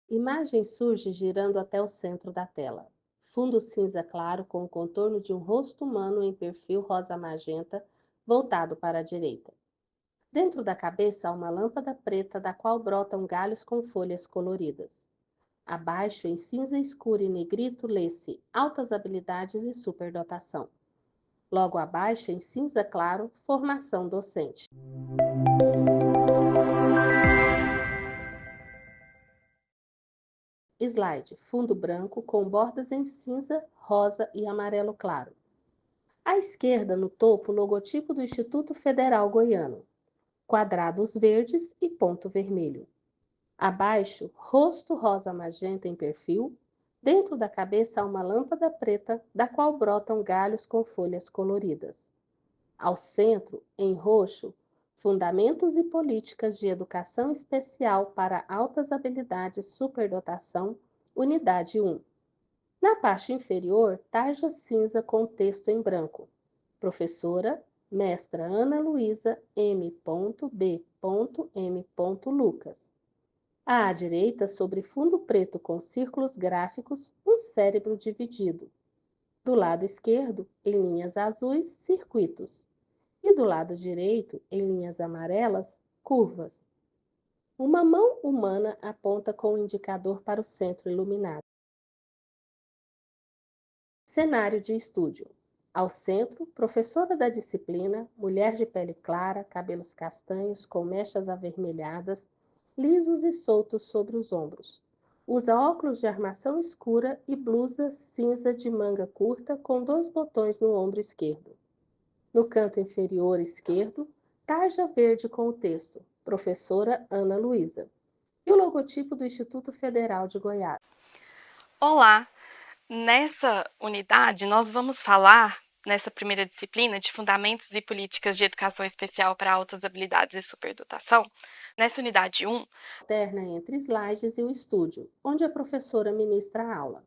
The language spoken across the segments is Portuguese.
Imagem surge girando até o centro da tela. Fundo cinza claro com o contorno de um rosto humano em perfil rosa-magenta voltado para a direita. Dentro da cabeça há uma lâmpada preta da qual brotam galhos com folhas coloridas. Abaixo, em cinza escuro e negrito, lê-se Altas habilidades e superdotação. Logo abaixo, em cinza claro, Formação docente. Slide: fundo branco com bordas em cinza, rosa e amarelo claro. À esquerda, no topo, o logotipo do Instituto Federal Goiano, quadrados verdes e ponto vermelho. Abaixo, rosto rosa magenta em perfil. Dentro da cabeça há uma lâmpada preta, da qual brotam galhos com folhas coloridas. Ao centro, em roxo, Fundamentos e Políticas de Educação Especial para Altas Habilidades Superdotação, Unidade 1. Na parte inferior, tarja cinza com texto em branco. Professora, Mestra Ana Luísa M.B.M. Lucas. À direita, sobre fundo preto com círculos gráficos, um cérebro dividido. Do lado esquerdo, em linhas azuis, circuitos. E do lado direito, em linhas amarelas, curvas. Uma mão humana aponta com o indicador para o centro iluminado. Cenário de estúdio. Ao centro, professora da disciplina, mulher de pele clara, cabelos castanhos com mechas avermelhadas, lisos e soltos sobre os ombros. Usa óculos de armação escura e blusa cinza de manga curta com 2 botões no ombro esquerdo. No canto inferior esquerdo, tarja verde com o texto Professora Ana Luísa e o logotipo do Instituto Federal de Goiás. Olá! Nessa unidade, nós vamos falar, nessa primeira disciplina, de Fundamentos e Políticas de Educação Especial para Altas Habilidades e Superdotação. Nessa unidade 1, Alterna entre slides e o estúdio, onde a professora ministra a aula.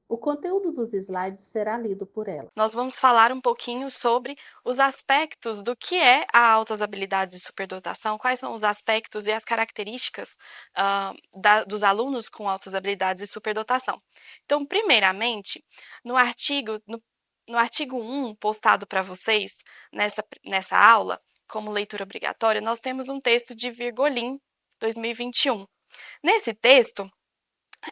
O conteúdo dos slides será lido por ela. nós vamos falar um pouquinho sobre os aspectos do que é a altas habilidades e superdotação, quais são os aspectos e as características dos alunos com altas habilidades e superdotação. Então, primeiramente, no artigo 1 postado para vocês nessa aula, como leitura obrigatória, nós temos um texto de Virgolim 2021. Nesse texto,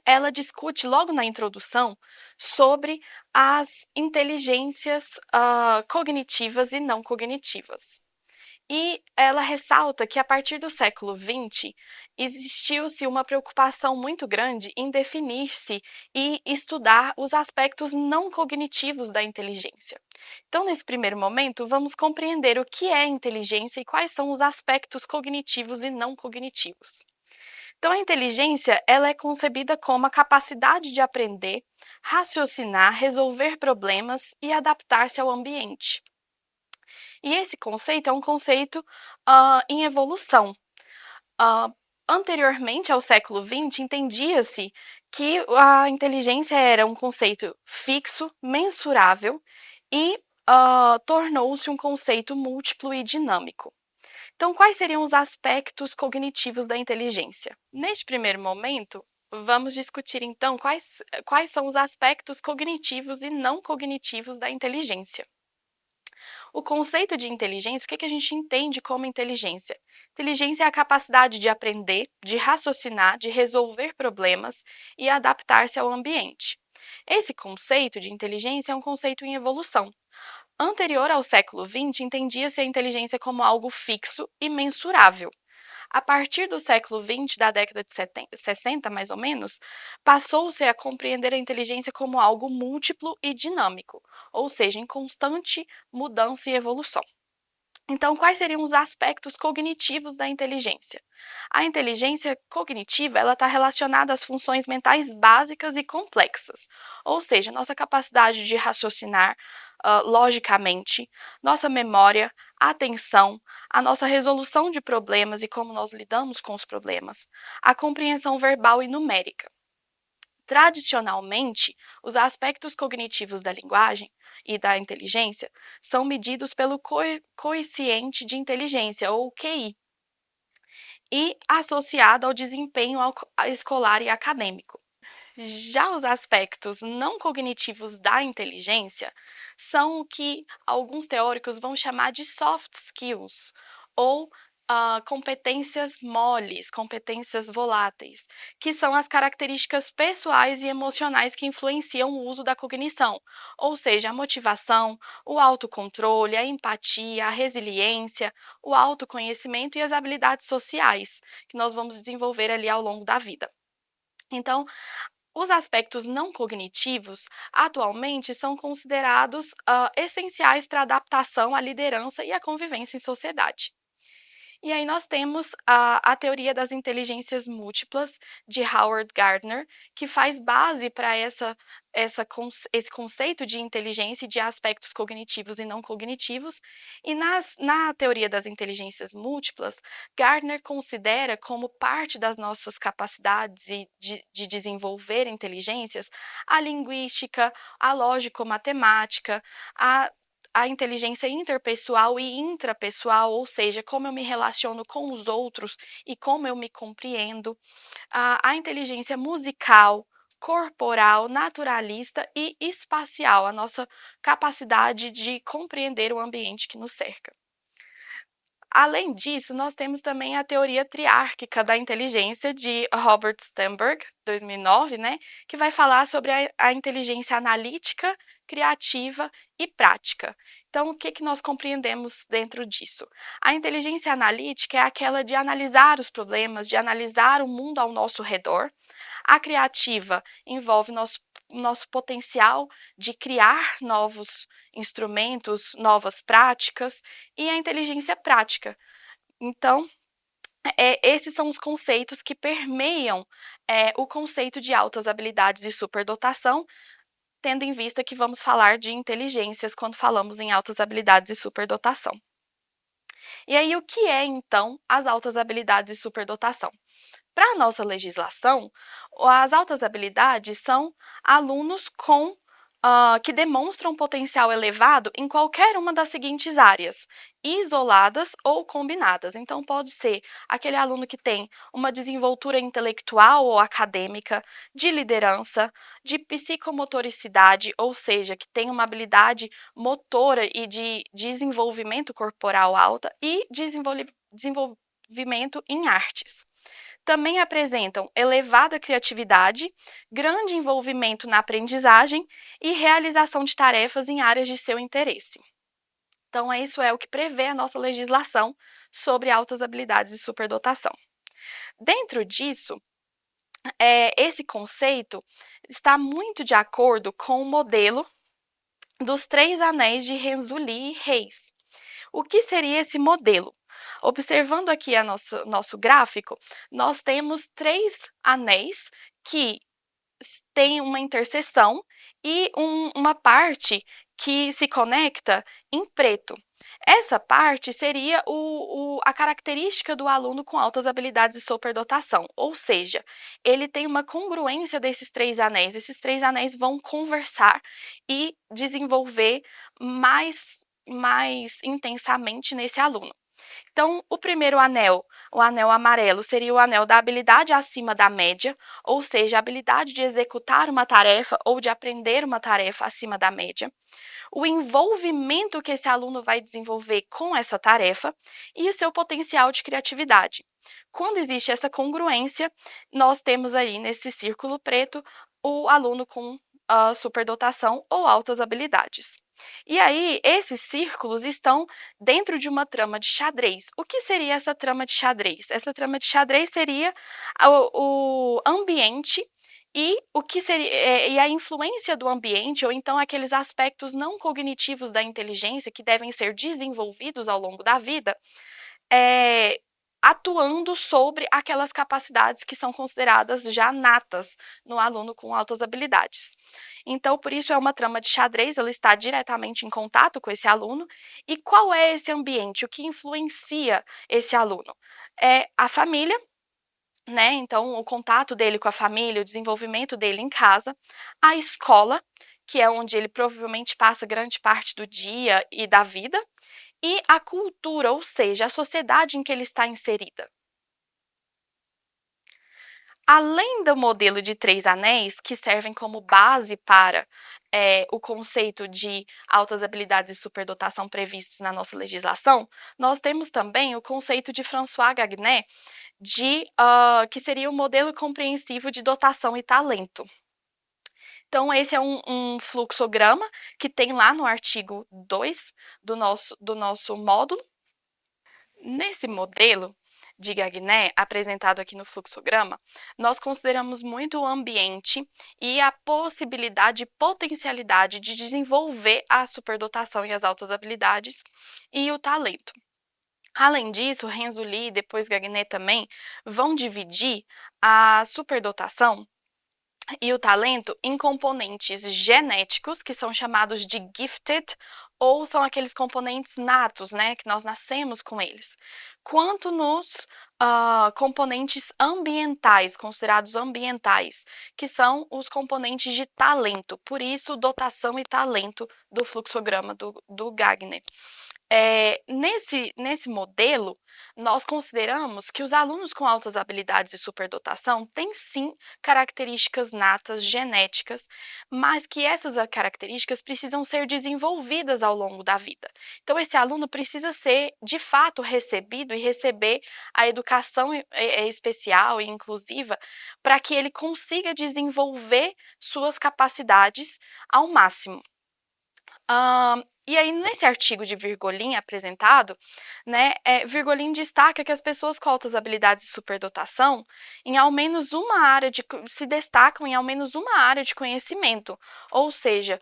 ela discute logo na introdução sobre as inteligências cognitivas e não cognitivas. E ela ressalta que a partir do século XX existiu-se uma preocupação muito grande em definir-se e estudar os aspectos não cognitivos da inteligência. Então, nesse primeiro momento, vamos compreender o que é inteligência e quais são os aspectos cognitivos e não cognitivos. Então, a inteligência ela é concebida como a capacidade de aprender, raciocinar, resolver problemas e adaptar-se ao ambiente. E esse conceito é um conceito em evolução. Uh, Anteriormente ao século XX, entendia-se que a inteligência era um conceito fixo, mensurável e tornou-se um conceito múltiplo e dinâmico. Então, quais seriam os aspectos cognitivos da inteligência? Neste primeiro momento, vamos discutir então quais são os aspectos cognitivos e não cognitivos da inteligência. O conceito de inteligência, o que a gente entende como inteligência? Inteligência é a capacidade de aprender, de raciocinar, de resolver problemas e adaptar-se ao ambiente. Esse conceito de inteligência é um conceito em evolução. Anterior ao século XX, entendia-se a inteligência como algo fixo e mensurável. A partir do século XX, da década de 60 mais ou menos, passou-se a compreender a inteligência como algo múltiplo e dinâmico, ou seja, em constante mudança e evolução. Então, quais seriam os aspectos cognitivos da inteligência? A inteligência cognitiva está relacionada às funções mentais básicas e complexas, ou seja, nossa capacidade de raciocinar logicamente, nossa memória, atenção, a nossa resolução de problemas e como nós lidamos com os problemas, a compreensão verbal e numérica. Tradicionalmente, os aspectos cognitivos da linguagem e da inteligência são medidos pelo coeficiente de inteligência, ou QI. e associado ao desempenho escolar e acadêmico. Já os aspectos não cognitivos da inteligência são o que alguns teóricos vão chamar de soft skills, ou competências moles, competências voláteis, que são as características pessoais e emocionais que influenciam o uso da cognição, ou seja, a motivação, o autocontrole, a empatia, a resiliência, o autoconhecimento e as habilidades sociais, que nós vamos desenvolver ali ao longo da vida. Então, os aspectos não cognitivos atualmente são considerados essenciais para a adaptação à liderança e à convivência em sociedade. E aí nós temos a teoria das inteligências múltiplas, de Howard Gardner, que faz base para esse conceito de inteligência e de aspectos cognitivos e não cognitivos. E na teoria das inteligências múltiplas, Gardner considera como parte das nossas capacidades de desenvolver inteligências a linguística, a lógico-matemática, a inteligência interpessoal e intrapessoal, ou seja, como eu me relaciono com os outros e como eu me compreendo, a inteligência musical, corporal, naturalista e espacial, a nossa capacidade de compreender o ambiente que nos cerca. Além disso, nós temos também a teoria triárquica da inteligência de Robert Sternberg, 2009, né, que vai falar sobre a inteligência analítica, criativa e prática. Então, o que nós compreendemos dentro disso? A inteligência analítica é aquela de analisar os problemas, de analisar o mundo ao nosso redor. A criativa envolve nosso potencial de criar novos instrumentos, novas práticas, e a inteligência prática. Então, esses são os conceitos que permeiam o conceito de altas habilidades e superdotação, tendo em vista que vamos falar de inteligências quando falamos em altas habilidades e superdotação. E aí, o que é, então, as altas habilidades e superdotação? Para a nossa legislação, as altas habilidades são alunos que demonstram potencial elevado em qualquer uma das seguintes áreas, isoladas ou combinadas. Então, pode ser aquele aluno que tem uma desenvoltura intelectual ou acadêmica, de liderança, de psicomotoricidade, ou seja, que tem uma habilidade motora e de desenvolvimento corporal alta, e desenvolvimento em artes. Também apresentam elevada criatividade, grande envolvimento na aprendizagem e realização de tarefas em áreas de seu interesse. Então, isso é o que prevê a nossa legislação sobre altas habilidades e superdotação. Dentro disso, esse conceito está muito de acordo com o modelo dos 3 anéis de Renzulli e Reis. O que seria esse modelo? Observando aqui nosso gráfico, nós temos 3 anéis que têm uma interseção e uma parte que se conecta em preto. Essa parte seria a característica do aluno com altas habilidades e superdotação, ou seja, ele tem uma congruência desses 3 anéis. Esses 3 anéis vão conversar e desenvolver mais intensamente nesse aluno. Então, o primeiro anel, o anel amarelo, seria o anel da habilidade acima da média, ou seja, a habilidade de executar uma tarefa ou de aprender uma tarefa acima da média, o envolvimento que esse aluno vai desenvolver com essa tarefa e o seu potencial de criatividade. Quando existe essa congruência, nós temos aí nesse círculo preto o aluno com superdotação ou altas habilidades. E aí, esses círculos estão dentro de uma trama de xadrez. O que seria essa trama de xadrez? Essa trama de xadrez seria o ambiente e a influência do ambiente, ou então aqueles aspectos não cognitivos da inteligência que devem ser desenvolvidos ao longo da vida, atuando sobre aquelas capacidades que são consideradas já natas no aluno com altas habilidades. Então, por isso é uma trama de xadrez, ela está diretamente em contato com esse aluno. E qual é esse ambiente? O que influencia esse aluno? É a família, né? Então, o contato dele com a família, o desenvolvimento dele em casa, a escola, que é onde ele provavelmente passa grande parte do dia e da vida, e a cultura, ou seja, a sociedade em que ele está inserida. Além do modelo de 3 anéis, que servem como base para o conceito de altas habilidades e superdotação previstos na nossa legislação, nós temos também o conceito de François Gagné, que seria o modelo compreensivo de dotação e talento. Então, esse é um fluxograma que tem lá no artigo 2 do nosso módulo. Nesse modelo de Gagné, apresentado aqui no fluxograma, nós consideramos muito o ambiente e a possibilidade e potencialidade de desenvolver a superdotação e as altas habilidades e o talento. Além disso, Renzulli e depois Gagné também vão dividir a superdotação e o talento em componentes genéticos, que são chamados de gifted, ou são aqueles componentes natos, né, que nós nascemos com eles, quanto nos componentes ambientais, considerados ambientais, que são os componentes de talento, por isso dotação e talento do fluxograma do Gagné. Nesse modelo, nós consideramos que os alunos com altas habilidades e superdotação têm sim características natas genéticas, mas que essas características precisam ser desenvolvidas ao longo da vida. Então, esse aluno precisa ser, de fato, recebido e receber a educação especial e inclusiva para que ele consiga desenvolver suas capacidades ao máximo. E aí, nesse artigo de Virgolin apresentado, né, Virgolin destaca que as pessoas com altas habilidades de superdotação se destacam em ao menos uma área de conhecimento, ou seja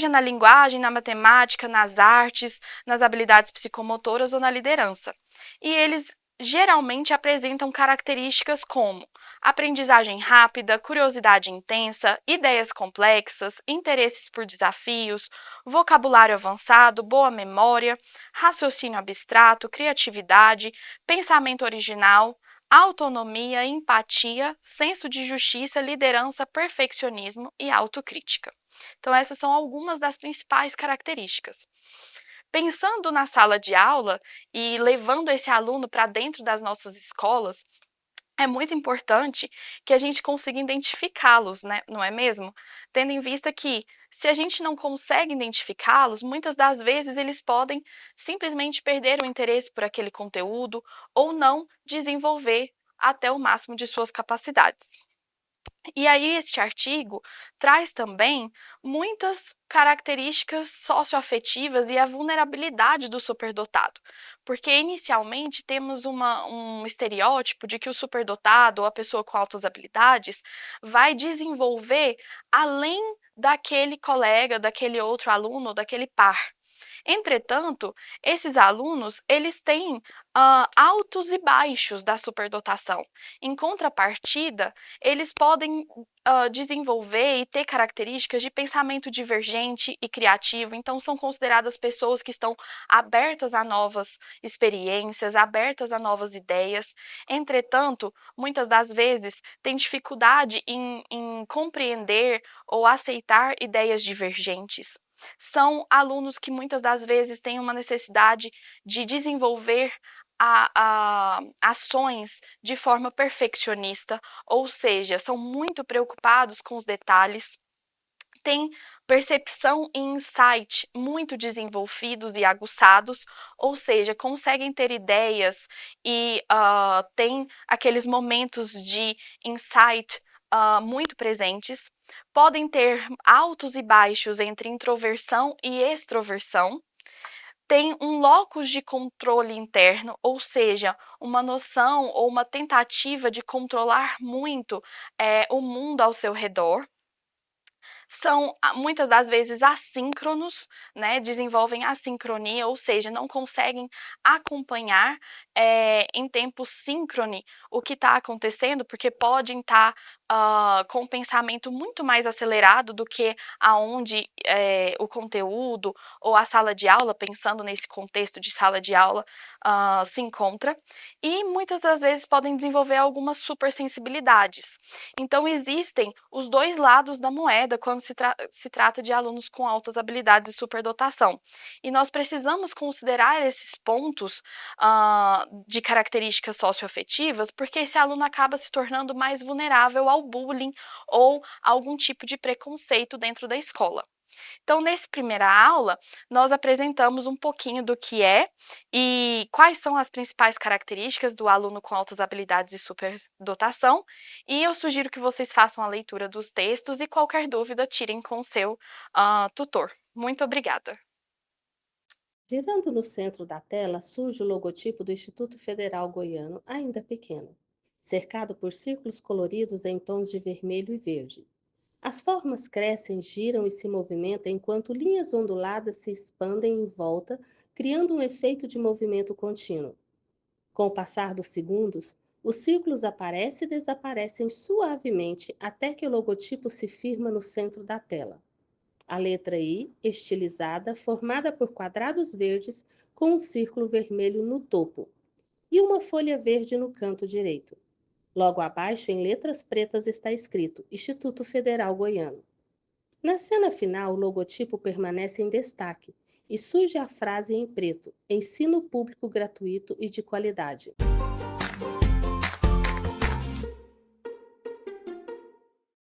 na linguagem, na matemática, nas artes, nas habilidades psicomotoras ou na liderança. E eles geralmente apresentam características como aprendizagem rápida, curiosidade intensa, ideias complexas, interesses por desafios, vocabulário avançado, boa memória, raciocínio abstrato, criatividade, pensamento original, autonomia, empatia, senso de justiça, liderança, perfeccionismo e autocrítica. Então, essas são algumas das principais características. Pensando na sala de aula e levando esse aluno para dentro das nossas escolas, é muito importante que a gente consiga identificá-los, né, não é mesmo? Tendo em vista que, se a gente não consegue identificá-los, muitas das vezes eles podem simplesmente perder o interesse por aquele conteúdo ou não desenvolver até o máximo de suas capacidades. E aí, este artigo traz também muitas características socioafetivas e a vulnerabilidade do superdotado, porque inicialmente temos um estereótipo de que o superdotado ou a pessoa com altas habilidades vai desenvolver além daquele colega, daquele outro aluno, daquele par. Entretanto, esses alunos, eles têm altos e baixos da superdotação. Em contrapartida, eles podem desenvolver e ter características de pensamento divergente e criativo, então são consideradas pessoas que estão abertas a novas experiências, abertas a novas ideias. Entretanto, muitas das vezes têm dificuldade em compreender ou aceitar ideias divergentes. São alunos que muitas das vezes têm uma necessidade de desenvolver ações de forma perfeccionista, ou seja, são muito preocupados com os detalhes, têm percepção e insight muito desenvolvidos e aguçados, ou seja, conseguem ter ideias e têm aqueles momentos de insight muito presentes, podem ter altos e baixos entre introversão e extroversão, tem um locus de controle interno, ou seja, uma noção ou uma tentativa de controlar muito o mundo ao seu redor. São muitas das vezes assíncronos, né, desenvolvem assincronia, ou seja, não conseguem acompanhar em tempo síncrone o que está acontecendo, porque podem estar com um pensamento muito mais acelerado do que aonde o conteúdo ou a sala de aula, pensando nesse contexto de sala de aula, se encontra, e muitas das vezes podem desenvolver algumas supersensibilidades. Então, existem os dois lados da moeda quando quando se trata de alunos com altas habilidades e superdotação. E nós precisamos considerar esses pontos de características socioafetivas, porque esse aluno acaba se tornando mais vulnerável ao bullying ou algum tipo de preconceito dentro da escola. Então, nessa primeira aula, nós apresentamos um pouquinho do que é e quais são as principais características do aluno com altas habilidades e superdotação, e eu sugiro que vocês façam a leitura dos textos e qualquer dúvida tirem com o seu tutor. Muito obrigada. Girando no centro da tela surge o logotipo do Instituto Federal Goiano, ainda pequeno, cercado por círculos coloridos em tons de vermelho e verde. As formas crescem, giram e se movimentam enquanto linhas onduladas se expandem em volta, criando um efeito de movimento contínuo. Com o passar dos segundos, os círculos aparecem e desaparecem suavemente até que o logotipo se firma no centro da tela. A letra I, estilizada, formada por quadrados verdes com um círculo vermelho no topo e uma folha verde no canto direito. Logo abaixo, em letras pretas, está escrito Instituto Federal Goiano. Na cena final, o logotipo permanece em destaque e surge a frase em preto: Ensino público gratuito e de qualidade.